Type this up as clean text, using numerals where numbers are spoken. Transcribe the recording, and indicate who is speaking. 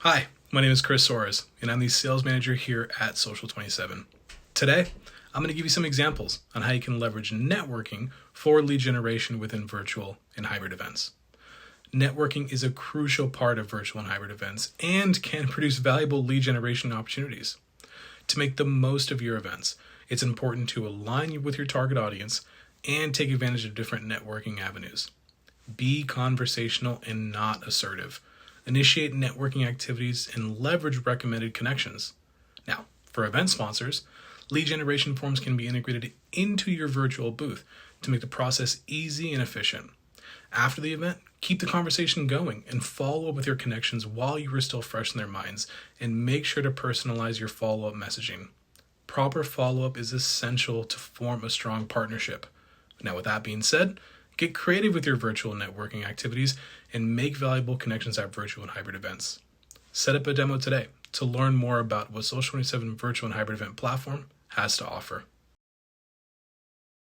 Speaker 1: Hi, my name is Chris Soares, and I'm the sales manager here at Social27. Today, I'm going to give you some examples on how you can leverage networking for lead generation within virtual and hybrid events. Networking is a crucial part of virtual and hybrid events and can produce valuable lead generation opportunities. To make the most of your events, it's important to align with your target audience and take advantage of different networking avenues. Be conversational and not assertive. Initiate networking activities and leverage recommended connections. Now, for event sponsors, lead generation forms can be integrated into your virtual booth to make the process easy and efficient. After the event, keep the conversation going and follow up with your connections while you are still fresh in their minds, and make sure to personalize your follow-up messaging. Proper follow-up is essential to form a strong partnership. Now, with that being said, get creative with your virtual networking activities and make valuable connections at virtual and hybrid events. Set up a demo today to learn more about what Social27 virtual and hybrid event platform has to offer.